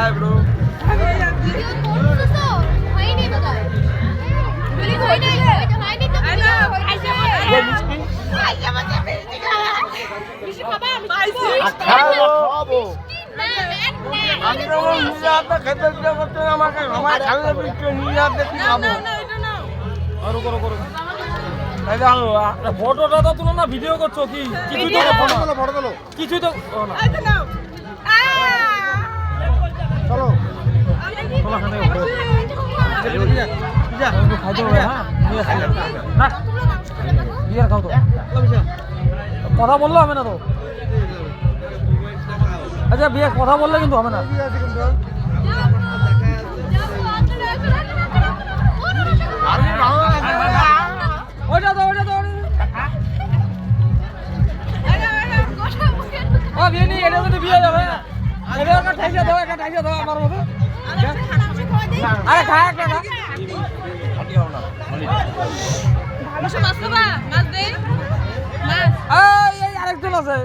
hi bro আমি তো নিজে হাতে খেতে ইচ্ছা করছে না আমাকে আমার খালে পিঠে নিজে হাতে কি খাবো করো করো করো ফটোটা তো তুলো না ভিডিও করছো কি কিছুই তো ফটো তোলো কিছুই তো না চলো কথা বললে হবে না তো আচ্ছা বিয়ে কথা বললে কিন্তু হবে না ওইটা তো ও বিয়ে নি এটা যদি বিয়ে যাবে এটা একটা ঠাইসা দাও আমার মতো আরে খা একটা না মাছ দে মাছ এই আরেকজন আছে